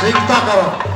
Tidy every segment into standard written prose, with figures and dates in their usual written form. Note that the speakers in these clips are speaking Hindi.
चिंता करो।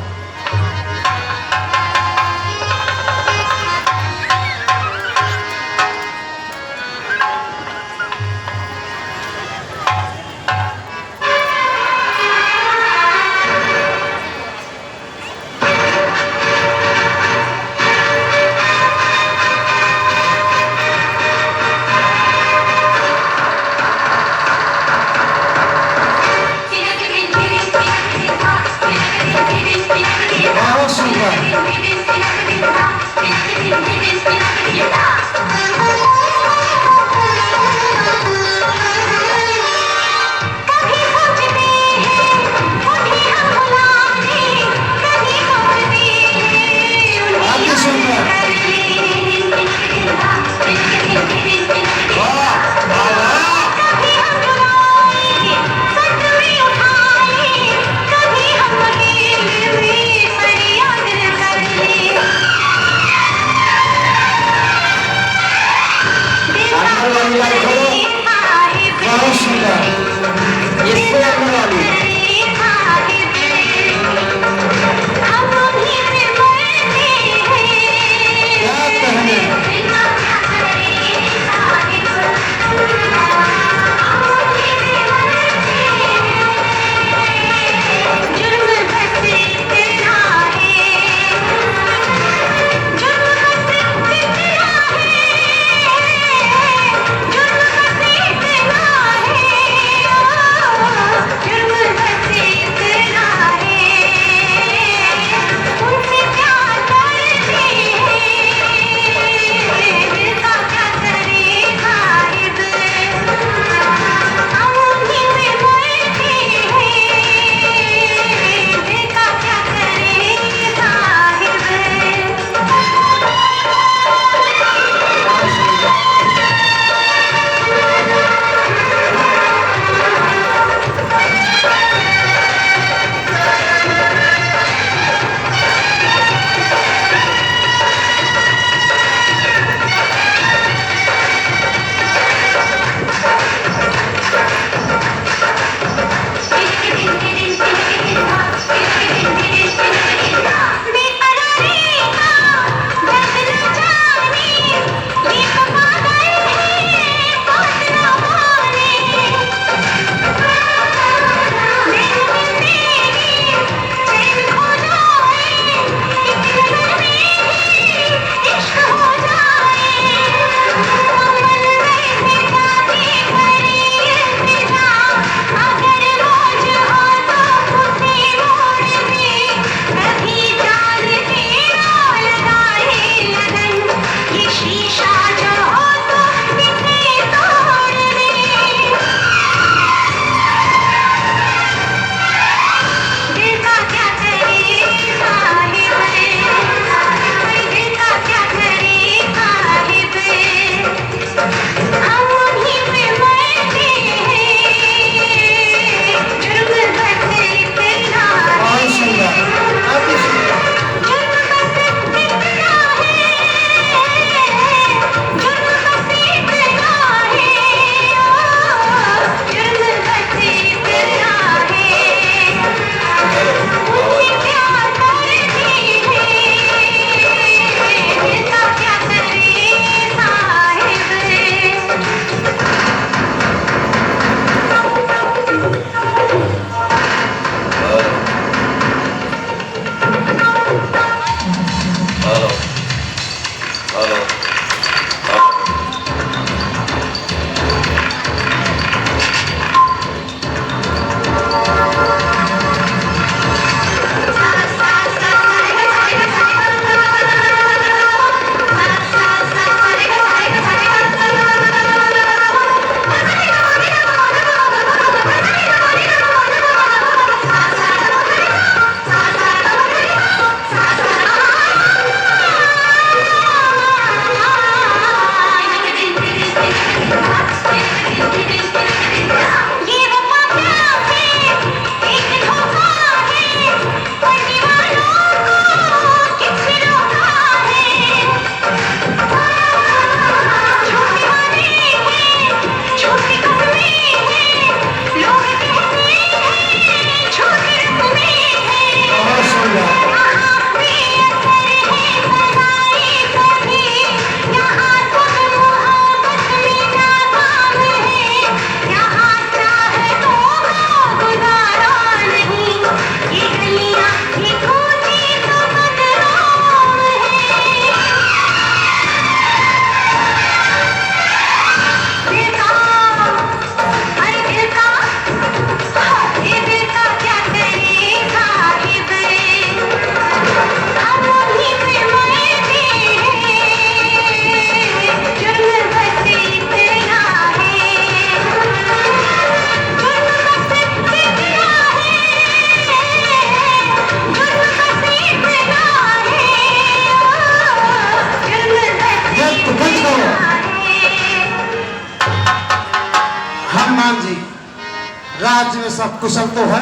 में सब कुशल तो है?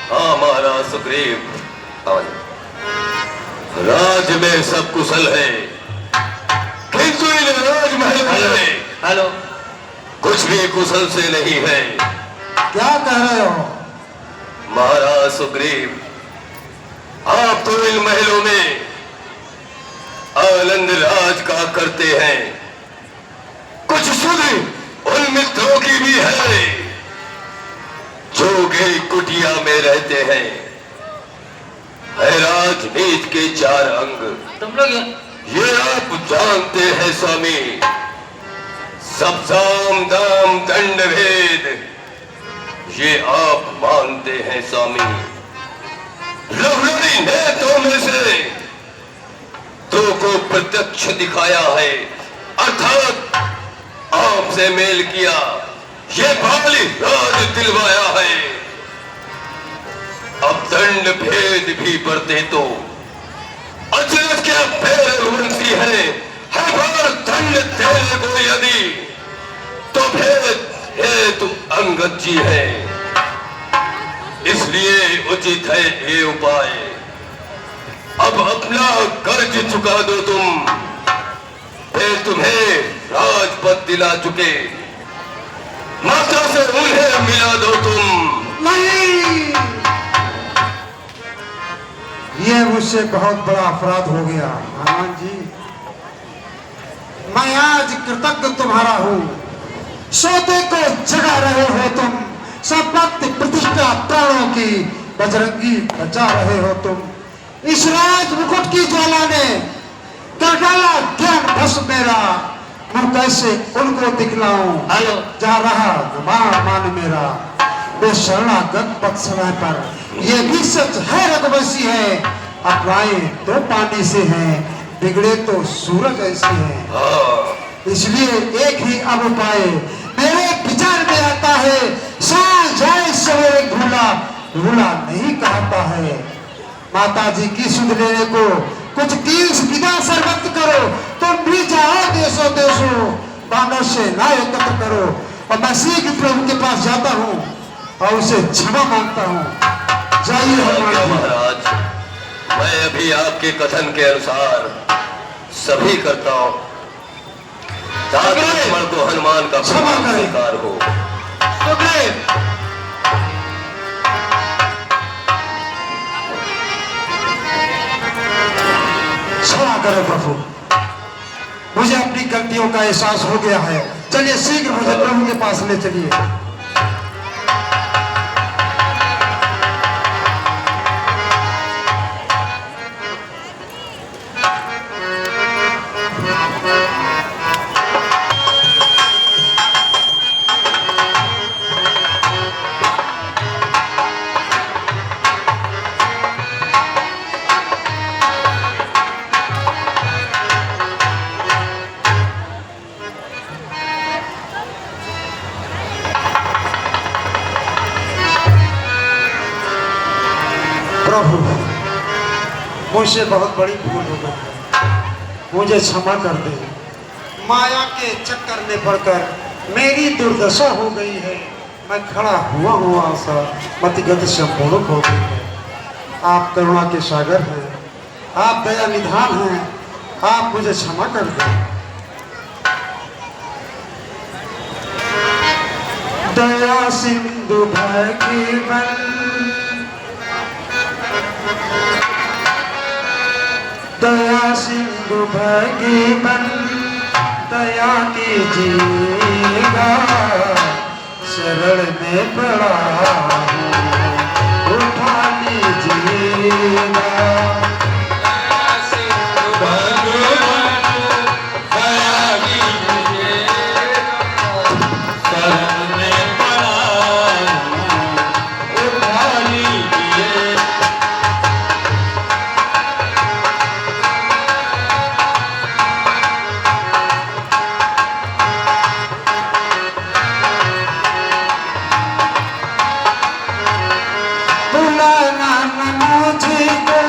हाँ महाराज सुग्रीव, राज में सब कुशल है, किंतु इन राजमहल में हेलो कुछ भी कुशल से नहीं है। क्या कह रहे हो? महाराज सुग्रीव, आप तो इन महलों में आनंद राज का करते हैं, कुछ सुध उन मित्रों की भी है जो गई कुटिया में रहते हैं। है राजनीति के 4 अंग, तुम लोग ये आप जानते हैं स्वामी। सब साम दाम दंड भेद ये आप मानते हैं स्वामी। लवलड़ी ने तो में से 2 को प्रत्यक्ष दिखाया है, अर्थात आपसे मेल किया, ये बाली राज दिलवाया है। अब दंड भेद भी बढ़ते तो अचरज क्या पैर उड़ती है बार दंड तेरे को यदि तो भेद है तुम अंगद जी है। इसलिए उचित है ये उपाय, अब अपना कर्ज चुका दो तुम, फिर तुम्हें राजपद दिला चुके, माता से उन्हें मिला दो तुम। नहीं, ये मुझसे बहुत बड़ा अपराध हो गया महाराज जी। मैं आज कृतज्ञ तुम्हारा हूँ, सोते को जगा रहे हो तुम, संपत्ति प्रतिष्ठा प्राणों की बजरंगी बचा रहे हो तुम। इस राज मुकुट की ज्वाला ने कर डाला ज्ञान भस्म मेरा, मैं कैसे उनको दिखलाऊं हेलो जहाँ रहा मान मेरा। वे शरणागत पद समय पर ये भी सच है रघुवंशी है, अपनाए तो पानी से हैं, बिगड़े तो सूरज ऐसे हैं। इसलिए एक ही अब उपाय मेरे विचार में आता है, सांझ जाए सवेरे भूला भूला नहीं कहता है। माता जी की सुध लेने को कुछ तीर्थ विदा सर्वत करो, तुम भी जाओ देशों देशों, बानर से ना एकत्र करो। और मैं शीघ्र प्रभु के पास जाता हूँ और उसे क्षमा मांगता हूँ। जाइए महाराज, मैं अभी आपके कथन के अनुसार सभी करता हूँ, ताकि लक्ष्मण को हनुमान का क्षमा करें। स्वीकार हो। क्षमा करो प्रभु, मुझे अपनी गलतियों का एहसास हो गया है। चलिए शीघ्र मुझे प्रभु के पास ले चलिए। प्रभु, मुझसे बहुत बड़ी भूल हो गई है, मुझे क्षमा कर दे। माया के चक्कर में पड़कर मेरी दुर्दशा हो गई है, मैं खड़ा हुआ हुआ सा मतिगत से मोड़क हो गई है। आप करुणा के सागर हैं, आप दया निधान हैं, आप मुझे क्षमा कर दें। दया सिंधु भगवन, दया सिंधु भगवन, दया कीजिएगा, शरण में पड़ा हूँ, उठा लीजिएगा। दया सिंधु भगवन, दया कीजिएगा, शरण में पड़ा हूँ, उठा लीजिए। बुलाना मुझको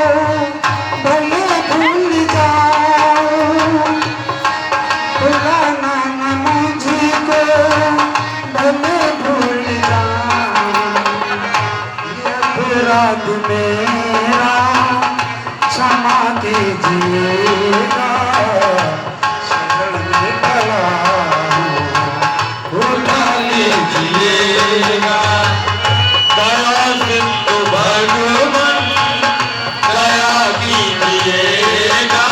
अपराध मेरा क्षमा कीजिएगा, शरण में पड़ा हूँ, उठा लीजिएगा। दया सिंधु भगवान दया कीजिएगा,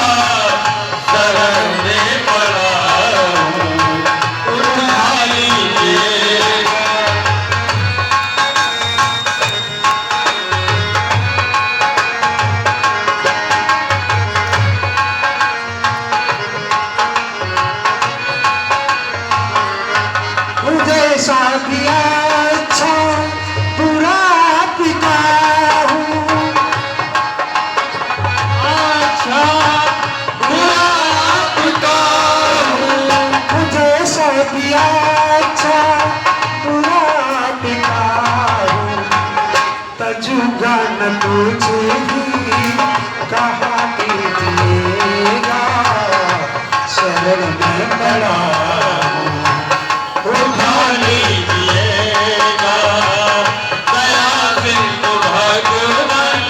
शरण में पड़ा हूँ, उठा लीजिएगा। मुझे ऐसा दिया अच्छा बुरा पिता हूँ, अच्छा बुरा पिता हूँ, मुझे ऐसा दिया अच्छा बुरा पिता हूँ, तजुगा न तुझे भी कहा कीजिएगा, शरण में पड़ा हूँ, उठा लीजिएगा। दया सिंधु भगवान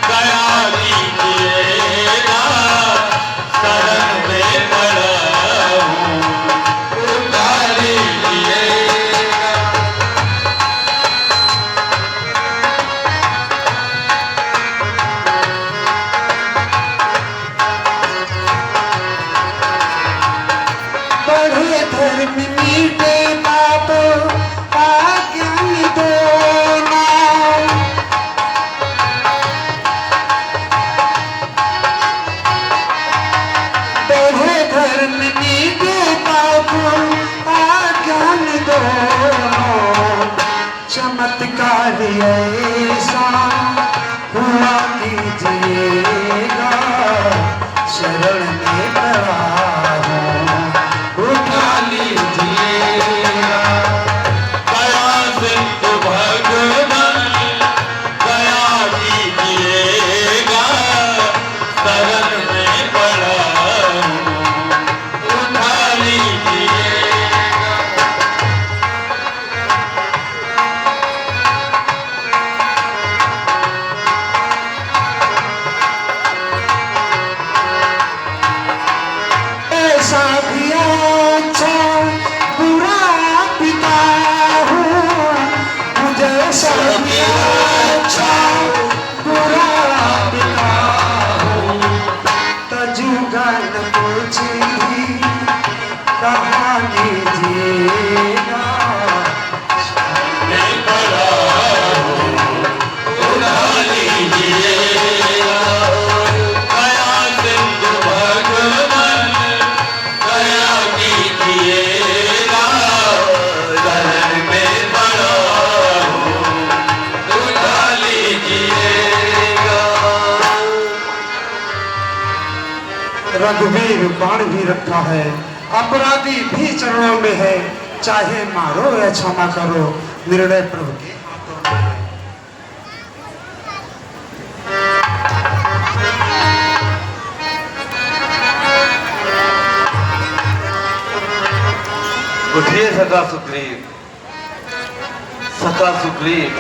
दया कीजिएगा, शरण में पड़ा हूँ, उठा लीजिएगा। बढ़े धर्म मीटे पाप आज्ञान देना, बढ़े धर्म मीटे पाप आज्ञान दोनों, चमत्कार ऐसा हुआ कीजिएगा, शरण में पड़ा हूँ, उठा लीजिएगा। दया सिंधु भगवान दया कीजिएगा, शरण में पड़ा हूँ, उठा लीजिएगा। ऐसा भी अच्छा बुरा पिता हूँ, मुझे ऐसा भी अच्छा बुरा पिता हूँ, तजुगा न तुझे भी कहा कीजिएगा, में पड़ा हूँ, उठा लीजिएगा। दया सिंधु भगवान दया कीजिएगा, शरण में पड़ा हूँ, उठा लीजिएगा। रघुवीर बाण भी रखा है, अपराधी भी चरणों में है, चाहे मारो या क्षमा करो, निर्णय प्रभु के हाथों में है। उठिए सखा सुग्रीव, सखा सुग्रीव,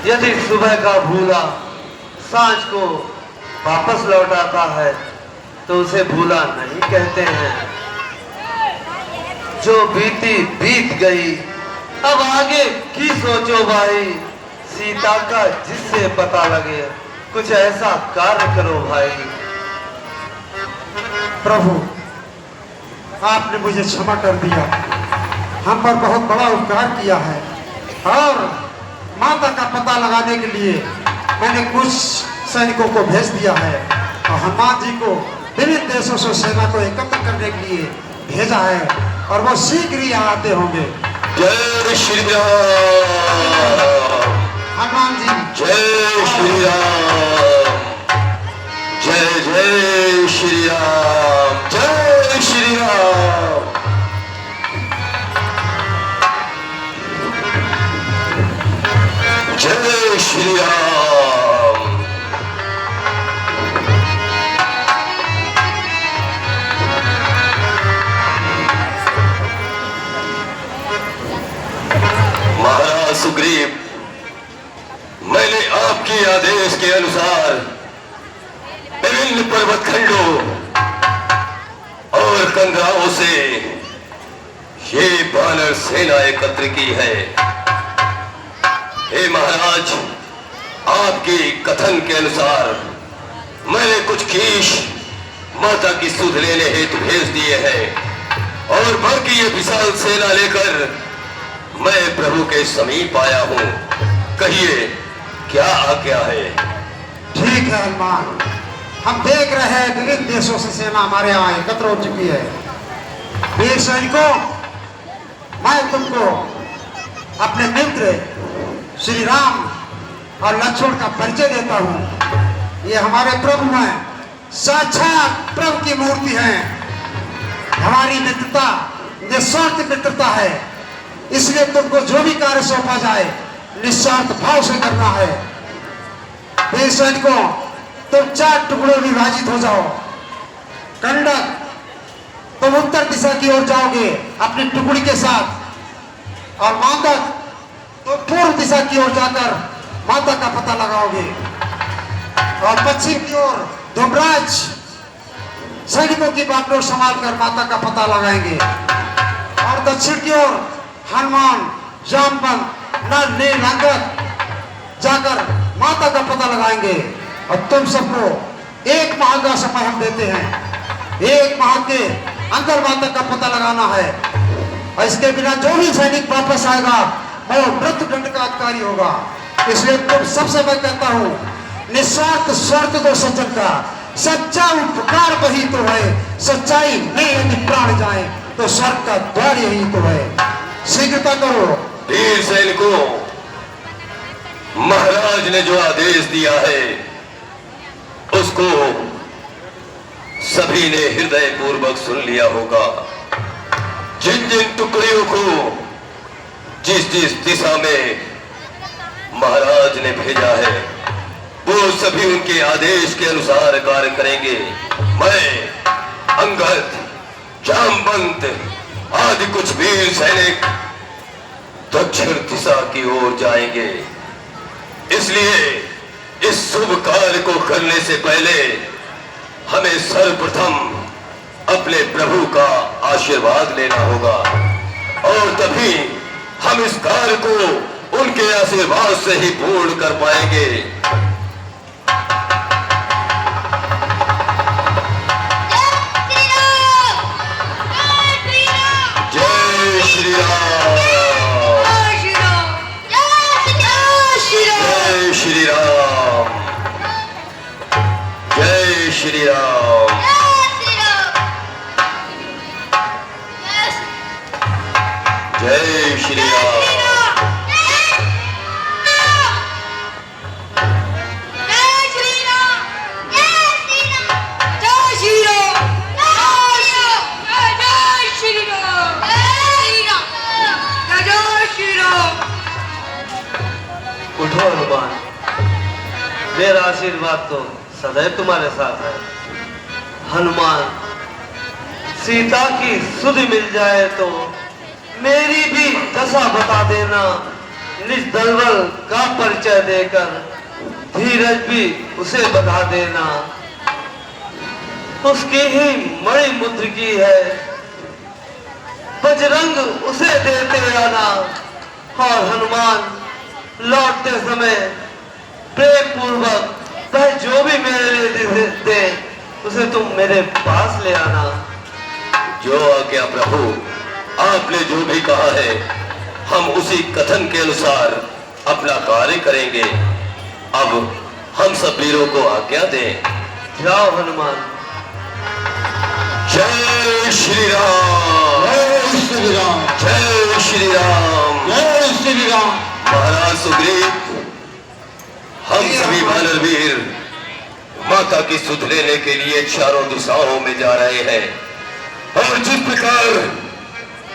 यदि सुबह का भूला सांझ को वापस लौटाता है तो उसे भूला नहीं कहते हैं। जो बीती बीत गई, अब आगे की सोचो भाई, सीता का जिससे पता लगे, कुछ ऐसा कार्य करो भाई। प्रभु, आपने मुझे क्षमा कर दिया, हम पर बहुत बड़ा उपकार किया है, और माता का पता लगाने के लिए मैंने कुछ सैनिकों को भेज दिया है, और हनुमान जी को विभिन्न देशों से सेना को एकत्र करने के लिए भेजा है, और वो शीघ्र ही यहाँ आते होंगे। जय श्री राम, हनुमान जी, जय श्री राम, जय जय श्री राम, जय श्री राम। जय श्री राम। महाराज सुग्रीव, मैंने आपके आदेश के अनुसार विभिन्न पर्वत खंडों और कंदराओं से ये वानर सेना एकत्र की है। हे महाराज, आपके कथन के अनुसार मैंने कुछ कीश माता की सुध लेने हेतु भेज दिए हैं और भर की ये विशाल सेना लेकर मैं प्रभु के समीप आया हूं। कहिए, क्या आज्ञा है? ठीक है हनुमान, हम देख रहे हैं विभिन्न देशों से सेना हमारे यहाँ एकत्र हो चुकी है। वीर सैनिकों, मैं तुमको अपने मित्र श्री राम और लक्ष्मण का परिचय देता हूँ। ये हमारे प्रभु हैं, साक्षात प्रभु की मूर्ति है। हमारी मित्रता निस्वार्थ मित्रता है, इसलिए तुमको जो भी कार्य सौंपा जाए निस्वार्थ भाव से करना है। वीर सैनिकों, तुम 4 टुकड़ों में विभाजित हो जाओ। कंडक, तुम उत्तर दिशा की ओर जाओगे अपनी टुकड़ी के साथ, और मांदक, तुम पूर्व दिशा की ओर जाकर माता का पता लगाओगे, और पश्चिम की ओर धुम्राज सैनिकों की बागडोर संभाल कर माता का पता लगाएंगे, और दक्षिण की ओर हनुमान, जामवंत, नल, नील, अंगद जाकर माता का पता लगाएंगे। और तुम सबको 1 माह का समय हम देते हैं। 1 माह के अंदर माता का पता लगाना है, और इसके बिना जो भी सैनिक वापस आएगा वो मृत्यु दंड का अधिकारी होगा। इसलिए तुम सबसे मैं कहता हूँ, निस्वार्थ स्वार्थ दो सज्जन का, सच्चा उपकार वही तो है। सच्चाई में यदि प्राण जाए तो स्वर्ग का द्वार यही तो है। शीघ्रता करो। वीर सैनिकों, महाराज ने जो आदेश दिया है उसको सभी ने हृदय पूर्वक सुन लिया होगा। जिन जिन टुकड़ियों को जिस जिस दिशा में महाराज ने भेजा है वो सभी उनके आदेश के अनुसार कार्य करेंगे। मैं, अंगद, जामवंत आदि कुछ वीर सैनिक दक्षिण दिशा की ओर जाएंगे। इसलिए इस शुभ कार्य को करने से पहले हमें सर्वप्रथम अपने प्रभु का आशीर्वाद लेना होगा, और तभी हम इस कार्य को उनके आशीर्वाद से ही पूर्ण कर पाएंगे। जय श्री राम, जय श्री राम, जय श्री राम, जय श्री राम। उठो हनुमान, मेरा आशीर्वाद तो सदैव तुम्हारे साथ है। हनुमान, सीता की सुध मिल जाए तो मेरी भी दशा बता देना। निज दलबल का परिचय देकर धीरज भी उसे बता देना। उसकी ही मणि मुद्र की है, बजरंग उसे देते आना। और हनुमान, लौटते समय प्रेम पूर्वक वह जो भी मेरे लिए दे उसे तुम मेरे पास ले आना। जो आज्ञा प्रभु, आपने जो भी कहा है हम उसी कथन के अनुसार अपना कार्य करेंगे। अब हम सब वीरों को आज्ञा दें। जाओ हनुमान। जय श्री राम, जय श्री राम, जय श्री राम, जय श्री राम। महाराज सुग्रीव, हम सभी वानर वीर माता की सुध लेने के लिए चारों दिशाओं में जा रहे हैं, और जिस प्रकार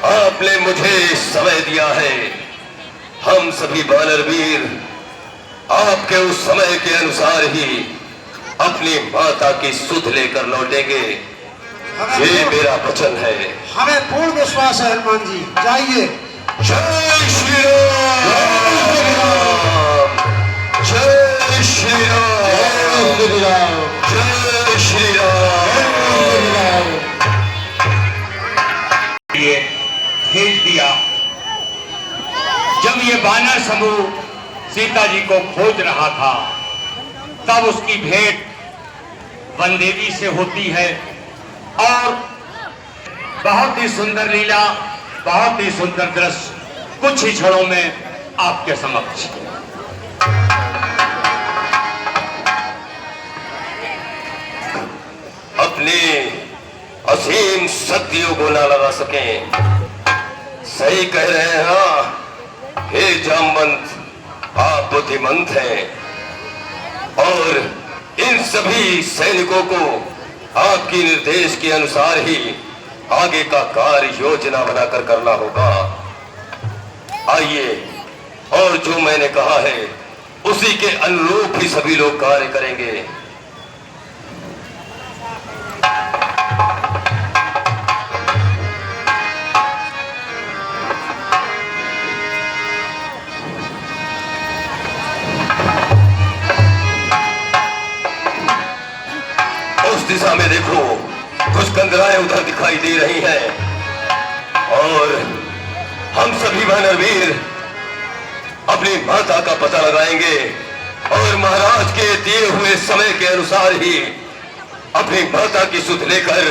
आपने मुझे समय दिया है, हम सभी वानर वीर आपके उस समय के अनुसार ही अपनी माता की सुध लेकर लौटेंगे। ये मेरा वचन है। हमें पूर्ण विश्वास है हनुमान जी, जाइए। जय श्री राम, जय ये वानर समूह सीता जी को खोज रहा था, तब उसकी भेंट वन देवी से होती है और बहुत ही सुंदर लीला, बहुत ही सुंदर दृश्य कुछ ही क्षणों में आपके समक्ष। अपने असीम शक्तियों को ना लगा सके। सही कह रहे हैं। हाँ, हे जामवंत, आप बुद्धिमंत हैं और इन सभी सैनिकों को आपके निर्देश के अनुसार ही आगे का कार्य योजना बनाकर करना होगा। आइए, और जो मैंने कहा है उसी के अनुरूप ही सभी लोग कार्य करेंगे। दिशा में देखो, कुछ कंदराएं उधर दिखाई दे रही हैं और हम सभी वानरवीर अपनी माता का पता लगाएंगे और महाराज के दिए हुए समय के अनुसार ही अपनी माता की सुध लेकर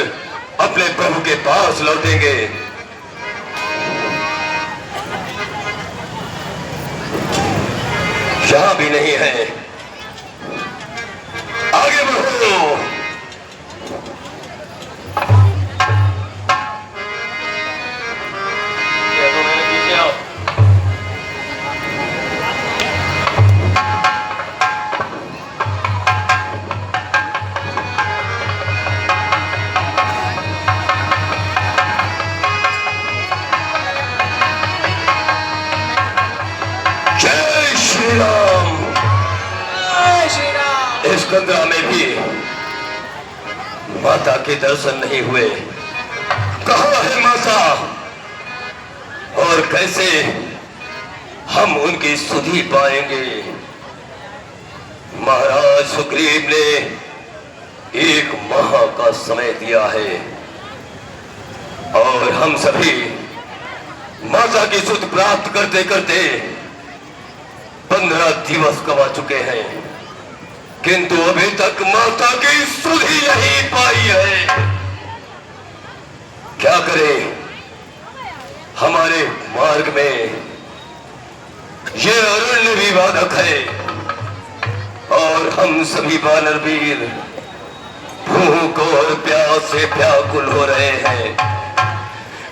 अपने प्रभु के पास लौटेंगे। यहां भी नहीं है, आगे बढ़ो। इस कंदरा में भी माता के दर्शन नहीं हुए। कहाँ है माता और कैसे हम उनकी सुधि पाएंगे? महाराज सुग्रीव ने 1 माह का समय दिया है और हम सभी माता की सुध प्राप्त करते करते 15 दिवस गवा चुके हैं, किंतु अभी तक माता की सुध ही नहीं पाई है। क्या करें? हमारे मार्ग में ये अरण्य भी बाधक है और हम सभी वानरवीर भूख और प्यास से व्याकुल हो रहे हैं,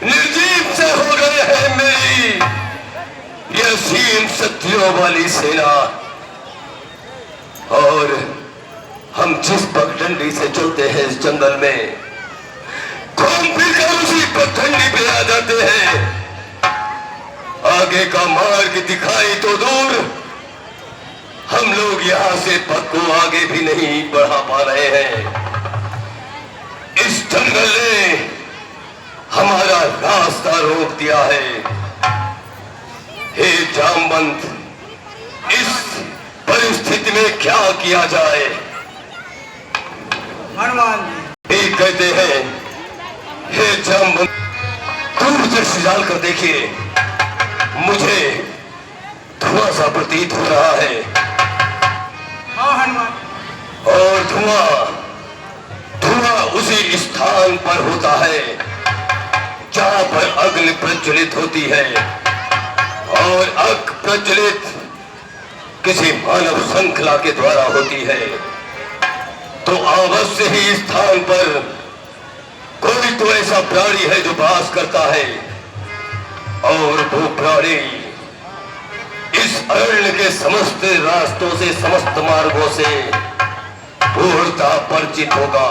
निर्जीव से हो गए हैं। मेरी ये असीम शक्तियों वाली सेना और हम जिस पगडंडी से चलते हैं इस जंगल में, घूम फिर कर उसी पगडंडी पे आ जाते हैं। आगे का मार्ग दिखाई तो दूर, हम लोग यहां से पग को आगे भी नहीं बढ़ा पा रहे हैं। इस जंगल ने हमारा रास्ता रोक दिया है। हे जामवंत, इस परिस्थिति में क्या किया जाए? हनुमान जी एक कहते हैं, हे जामवंत, दूर दृष्टि डालकर देखिए, मुझे धुआं सा प्रतीत हो रहा है। हाँ हनुमान। और धुआं उसी स्थान पर होता है जहां पर अग्नि प्रज्वलित होती है और अग्नि प्रज्वलित किसी मानव श्रृंखला के द्वारा होती है। तो अवश्य ही इस स्थान पर कोई तो ऐसा प्राणी है जो वास करता है और वो प्राणी इस अरण्य के समस्त रास्तों से, समस्त मार्गों से पूर्णतः परिचित होगा।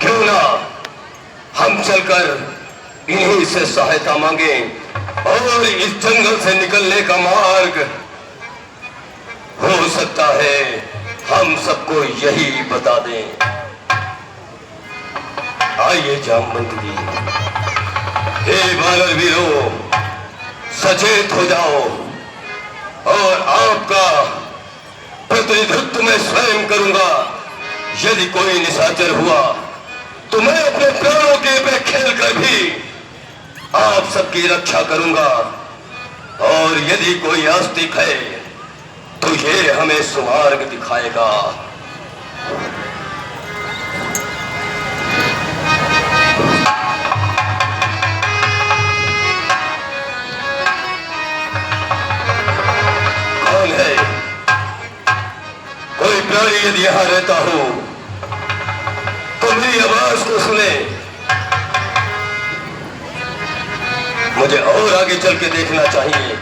क्यों ना हम चलकर इन्हीं से सहायता मांगे और इस जंगल से निकलने का मार्ग हो सकता है हम सबको यही बता दें। आइए जामवंत जी, हे वानर वीरों, सचेत हो जाओ और आपका प्रतिनिधित्व मैं स्वयं करूंगा। यदि कोई निशाचर हुआ तो मैं अपने प्राणों के पे खेल कर भी आप सबकी रक्षा करूंगा और यदि कोई आस्तिक है तो ये हमें सुमार्ग दिखाएगा। कौन है? कोई प्राणी यदि यहां रहता हो तो मेरी आवाज को सुने। मुझे और आगे चल के देखना चाहिए।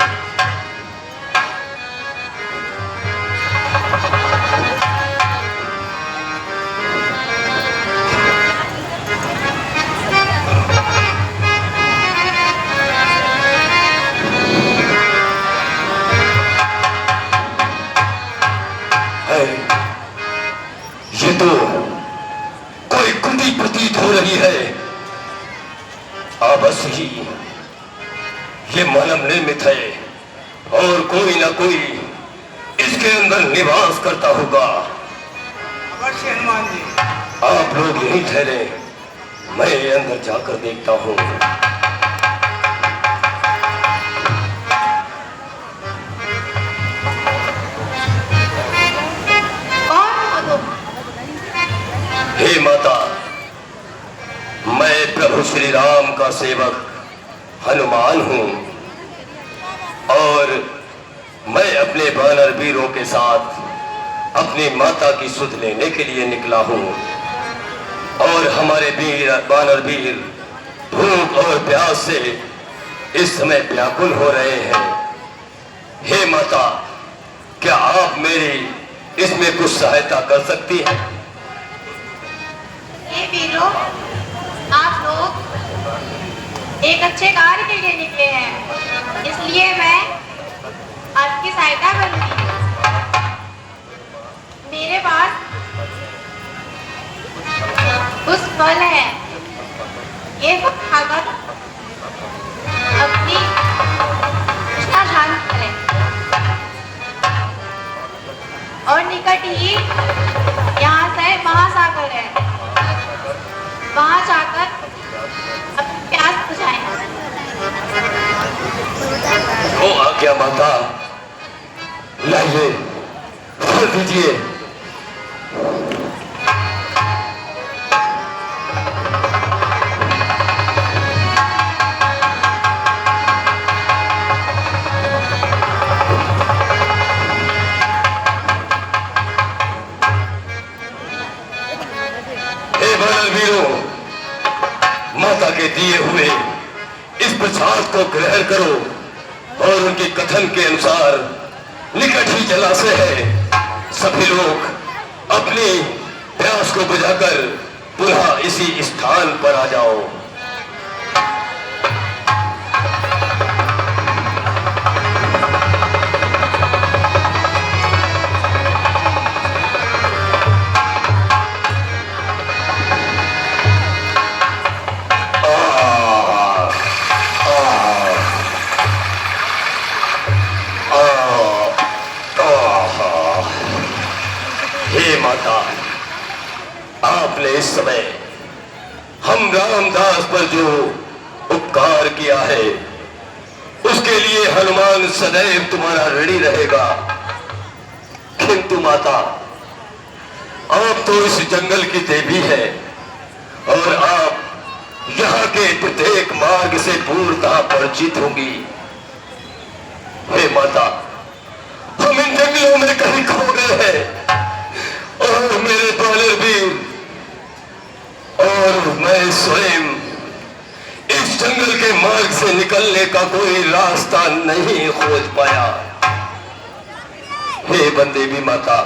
ये तो कोई कुंडी प्रतीत हो रही है। बस ही ये मानव निर्मित है और कोई ना कोई इसके अंदर निवास करता होगा। अवश्य हनुमान जी। आप लोग यहीं ठहरे, मैं अंदर जाकर देखता हूँ। हे माता, मैं प्रभु श्री राम का सेवक हनुमान हूं और मैं अपने वानर वीरों के साथ अपनी माता की सुध लेने के लिए निकला हूं और हमारे वीर वानर वीर भूख और प्यास से इस समय व्याकुल हो रहे हैं। हे माता, क्या आप मेरी इसमें कुछ सहायता कर सकती हैं? हे वीरों, आप लोग एक अच्छे कार्य के लिए निकले हैं, इसलिए मैं आपकी सहायता करूंगी। मेरे पास कुछ फल है, ये फल खाकर अपनी निष्ठा शांत करें और निकट ही यहाँ से महासागर है, वहां जाकर अपनी प्यास बुझाएं। ओ आज्ञा माता, लाइए फल दीजिए। हे वानर वीरों, माता के दिए हुए इस प्रसाद को ग्रहण करो और उनके कथन के अनुसार निकट ही जलाशय है। सभी लोग अपनी प्यास को बुझाकर पुनः इसी स्थान पर आ जाओ। हे माता, आपने इस समय हम रामदास पर जो उपकार किया है उसके लिए हनुमान सदैव तुम्हारा ऋणी रहेगा। किंतु माता, आप तो इस जंगल की देवी है और आप यहाँ के प्रत्येक मार्ग से पूर्णतः परिचित होंगी। हे माता, हम इन जंगलों में कहीं खो गए हैं और मेरे वानर वीर और मैं स्वयं इस जंगल के मार्ग से निकलने का कोई रास्ता नहीं खोज पाया। हे वनदेवी माता,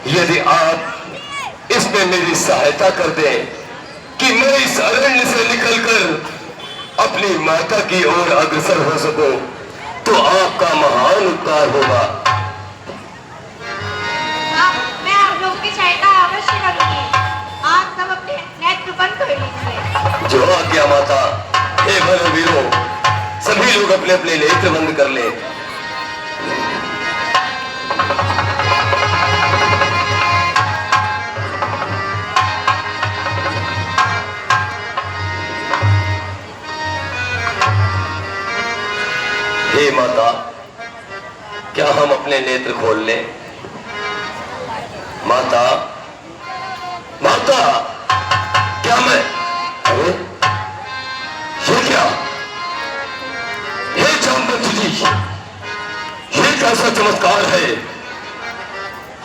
यदि आप इसमें मेरी सहायता कर दें कि मैं इस अरण्य से निकलकर अपनी माता की ओर अग्रसर हो सकूं, तो आपका महान उपकार होगा। मैं आप लोगों की सहायता अवश्य करूंगी। आप सब अपने नेत्र बंद कर लीजिए। जो आज्ञा माता। हे वानर वीरों, सभी लोग अपने अपने नेत्र बंद कर ले। हे माता, क्या हम अपने नेत्र खोल लें? माता, माता, क्या मैं, अरे ये क्या, हे जामवंत जी, ये कैसा चमत्कार है?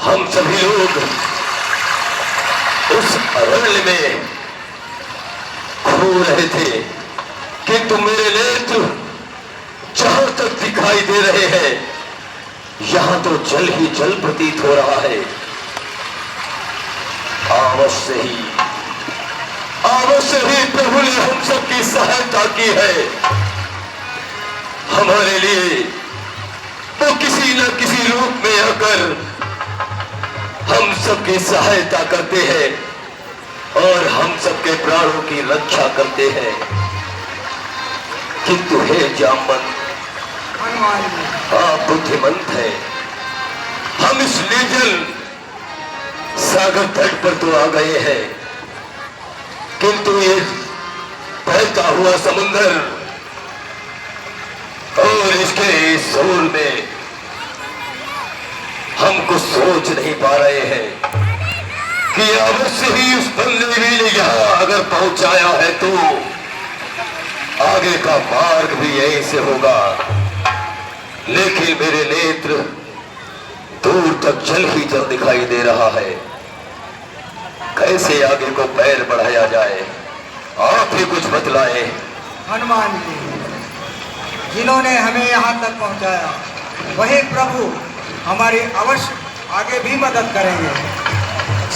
हम सभी लोग उस अरण्य में खो रहे थे, किंतु मेरे नेत्र जहां तक दिखाई दे रहे हैं, यहां तो जल ही जल प्रतीत हो रहा है। अवश्य ही प्रभु ने हम सबकी सहायता की है। हमारे लिए वो किसी न किसी रूप में आकर हम सबकी सहायता करते हैं और हम सबके प्राणों की रक्षा करते हैं। किंतु हे जामवंत, आप बुद्धिमंत है। हम इस निर्जल सागर तट पर तो आ गए हैं, किंतु ये बहता हुआ समुंदर और इसके इस शोर में हम कुछ सोच नहीं पा रहे हैं कि अवश्य ही उस बंदे ने यहां अगर पहुंचाया है तो आगे का मार्ग भी यहीं से होगा। लेकिन मेरे नेत्र दूर तक जल ही जल दिखाई दे रहा है। कैसे आगे को पैर बढ़ाया जाए, आप ही कुछ बतलाए। हनुमान जी, जिन्होंने हमें यहाँ तक पहुँचाया वही प्रभु हमारी अवश्य आगे भी मदद करेंगे।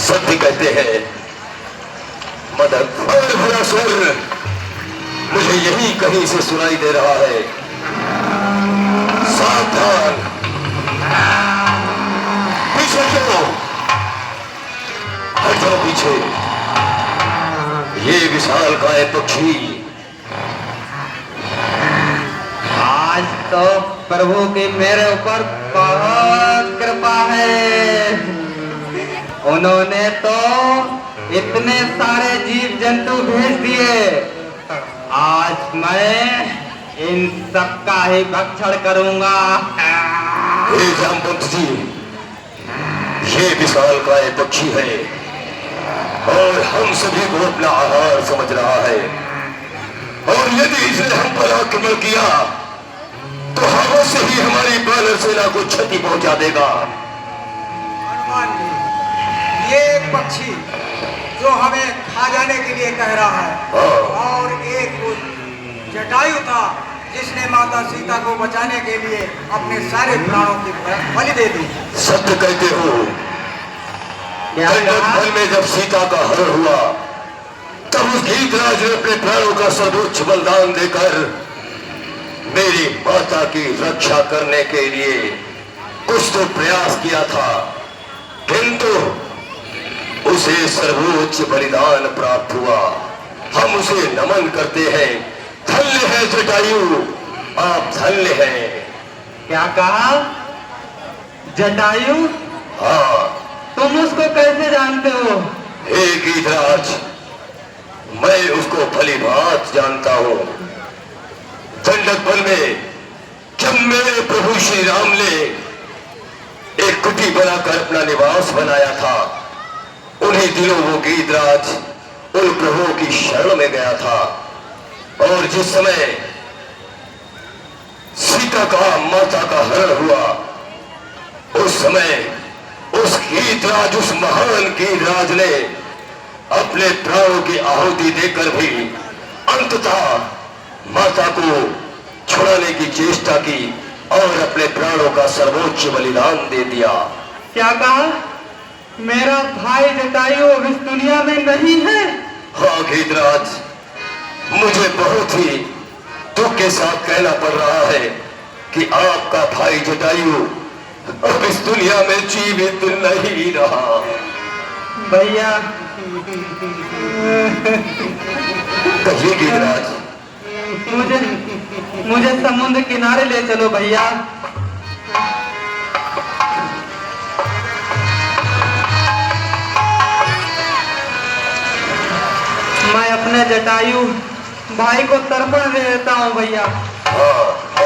सत्य कहते हैं मदद। और भला स्वर मुझे यही कहीं से सुनाई दे रहा है। सावधान, पीछे क्यों, हट जाओ पीछे। ये विशालकाय पक्षी, आज तो प्रभु की मेरे ऊपर बहुत कृपा है। उन्होंने तो इतने सारे जीव जंतु भेज दिए, आज मैं इन सबका ही भक्षण करूंगा। हे जामवंत जी, ये विशालकाय पक्षी है और हम सभी को अपना आहार समझ रहा है, और यदि इसने हम पर आक्रमण किया तो हवा से ही हमारी बानर सेना को क्षति पहुंचा देगा। हनुमान जी, ये एक पक्षी जो हमें खा जाने के लिए कह रहा है, और एक जटायु था जिसने माता सीता को बचाने के लिए अपने सारे प्राणों की बलि दे दी। सत्य कहते हो। वन में जब सीता का हरण हुआ तब उस गीतराज ने अपने प्राणों का सर्वोच्च बलिदान देकर मेरी माता की रक्षा करने के लिए कुछ तो प्रयास किया था, किंतु उसे सर्वोच्च बलिदान प्राप्त हुआ। हम उसे नमन करते हैं। धन्य है जटायु, आप धन्य हैं। क्या कहा? जटायु? हाँ। तुम उसको कैसे जानते हो? हे गीतराज, मैं उसको भली भांति जानता हूं। दंडक वन में जब मेरे प्रभु श्री राम ने एक कुटी बनाकर अपना निवास बनाया था, उन्हीं दिनों वो गीतराज उन प्रभुओं की शरण में गया था, और जिस समय सीता का माता का हरण हुआ उस समय उस गीतराज, उस महान गीतराज ने अपने प्राणों की आहुति देकर भी अंततः माता को छुड़ाने की चेष्टा की और अपने प्राणों का सर्वोच्च बलिदान दे दिया। क्या कहा? मेरा भाई जटायु अब इस दुनिया में नहीं है? हाँ गीतराज, मुझे बहुत ही दुख के साथ कहना पड़ रहा है कि आपका भाई जटायु अब इस दुनिया में जीवित नहीं रहा। भैया, कहिए गीतराज। मुझे समुद्र किनारे ले चलो भैया। मैं अपने जटायु भाई को तर्पण दे देता हूँ भैया। हाँ,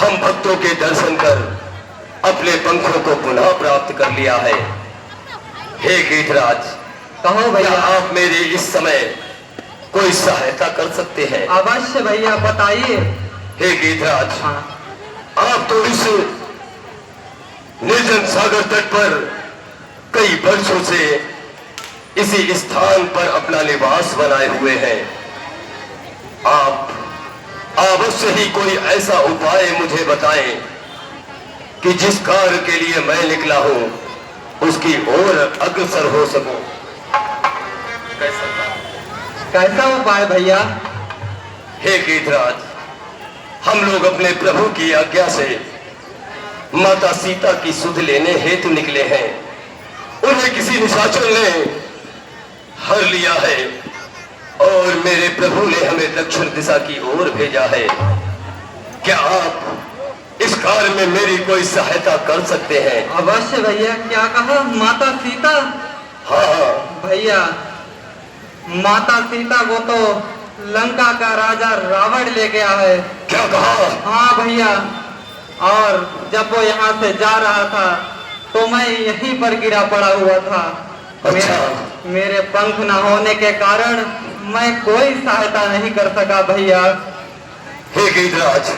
हम भक्तों के दर्शन कर अपने पंखों को पुनः प्राप्त कर लिया है। हे गीतराज, कहो क्या भैया। आप मेरी इस समय कोई सहायता कर सकते हैं? अवश्य भैया, बताइए। हे गीतराज, हाँ। आप तो इस निर्जन सागर तट पर कई वर्षों से इसी स्थान पर अपना निवास बनाए हुए हैं। आप अवश्य ही कोई ऐसा उपाय मुझे बताएं कि जिस कार्य के लिए मैं निकला हूं उसकी ओर अग्रसर हो सकूं। कैसा उपाय भैया? हे गीतराज, हम लोग अपने प्रभु की आज्ञा से माता सीता की सुध लेने हेतु निकले हैं। उन्हें किसी निशाचर ने हर लिया है और मेरे प्रभु ने हमें दक्षिण दिशा की ओर भेजा है। क्या आप इस कार्य में मेरी कोई सहायता कर सकते हैं? अवश्य भैया। क्या कहा? माता सीता? हाँ भैया, माता सीता को तो लंका का राजा रावण ले गया है। क्या कहा? हाँ भैया, और जब वो यहाँ से जा रहा था तो मैं यहीं पर गिरा पड़ा हुआ था। अच्छा। मेरे पंख न होने के कारण मैं कोई सहायता नहीं कर सका भैया। हे गीतराज,